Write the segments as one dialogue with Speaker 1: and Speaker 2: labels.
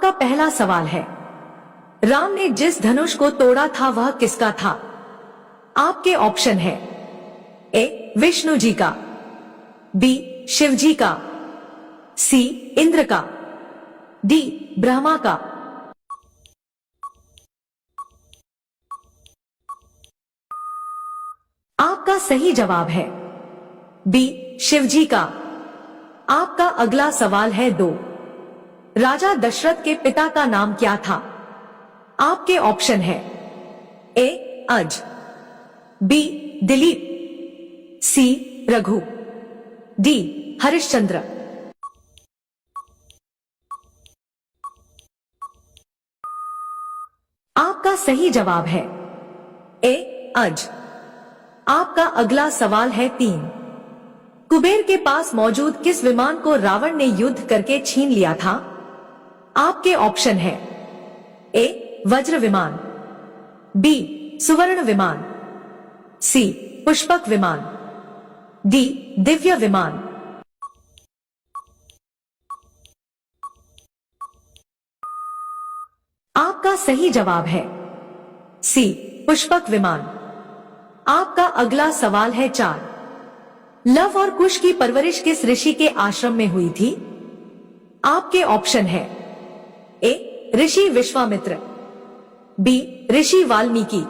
Speaker 1: आपका पहला सवाल है, राम ने जिस धनुष को तोड़ा था वह किसका था? आपके ऑप्शन है, ए विष्णु जी का, बी शिव जी का, सी इंद्र का, डी ब्रह्मा का। आपका सही जवाब है बी शिव जी का। आपका अगला सवाल है 2। राजा दशरथ के पिता का नाम क्या था? आपके ऑप्शन है, ए अज, बी दिलीप, सी रघु, डी हरिश्चंद्र। आपका सही जवाब है ए अज। आपका अगला सवाल है 3। कुबेर के पास मौजूद किस विमान को रावण ने युद्ध करके छीन लिया था? आपके ऑप्शन है, ए वज्र विमान, बी सुवर्ण विमान, सी पुष्पक विमान, डी दिव्य विमान। आपका सही जवाब है सी पुष्पक विमान। आपका अगला सवाल है 4। लव और कुश की परवरिश किस ऋषि के आश्रम में हुई थी? आपके ऑप्शन है, ए ऋषि विश्वामित्र, बी ऋषि वाल्मीकि,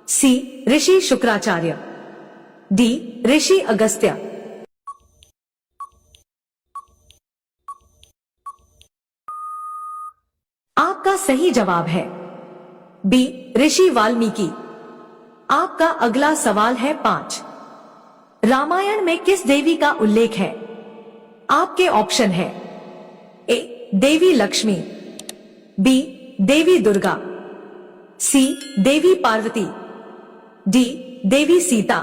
Speaker 1: सी ऋषि शुक्राचार्य, डी ऋषि अगस्त्य। आपका सही जवाब है बी ऋषि वाल्मीकि। आपका अगला सवाल है 5। रामायण में किस देवी का उल्लेख है? आपके ऑप्शन है, ए देवी लक्ष्मी, बी देवी दुर्गा, सी देवी पार्वती, डी देवी सीता।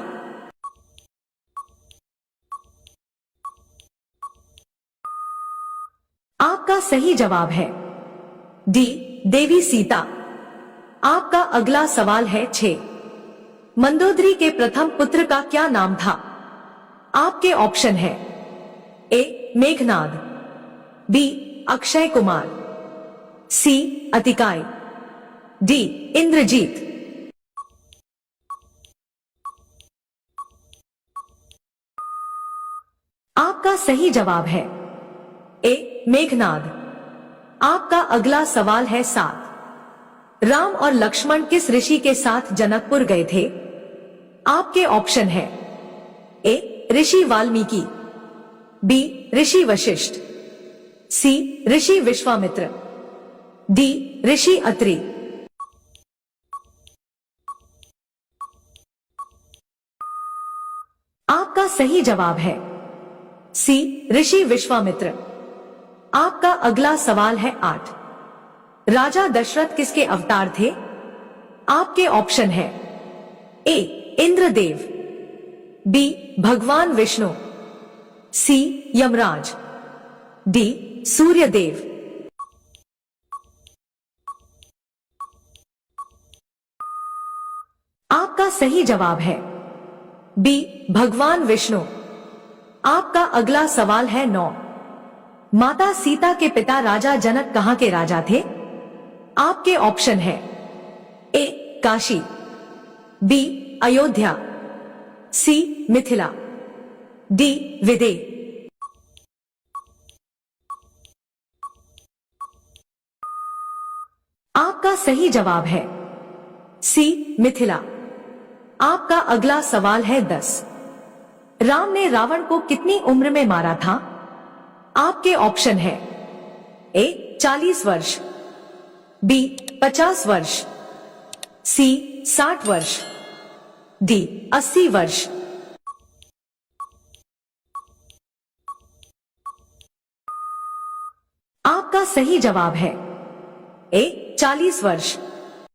Speaker 1: आपका सही जवाब है डी देवी सीता। आपका अगला सवाल है 6। मंदोदरी के प्रथम पुत्र का क्या नाम था? आपके ऑप्शन है, ए मेघनाद, बी अक्षय कुमार, सी अतिकाय, डी इंद्रजीत। आपका सही जवाब है ए मेघनाद। आपका अगला सवाल है 7। राम और लक्ष्मण किस ऋषि के साथ जनकपुर गए थे? आपके ऑप्शन है, ए ऋषि वाल्मीकि, बी ऋषि वशिष्ठ, सी ऋषि विश्वामित्र, डी ऋषि अत्रि। आपका सही जवाब है सी ऋषि विश्वामित्र। आपका अगला सवाल है 8। राजा दशरथ किसके अवतार थे? आपके ऑप्शन है, ए इंद्रदेव, बी भगवान विष्णु, सी यमराज, डी सूर्यदेव। आपका सही जवाब है बी भगवान विष्णु। आपका अगला सवाल है 9। माता सीता के पिता राजा जनक कहां के राजा थे? आपके ऑप्शन है, ए काशी, बी अयोध्या, सी मिथिला, डी विदेह। आपका सही जवाब है सी मिथिला। आपका अगला सवाल है 10। राम ने रावण को कितनी उम्र में मारा था? आपके ऑप्शन है, ए 40 वर्ष, बी 50 वर्ष, सी 60 वर्ष, डी 80 वर्ष। आपका सही जवाब है ए 40 वर्ष।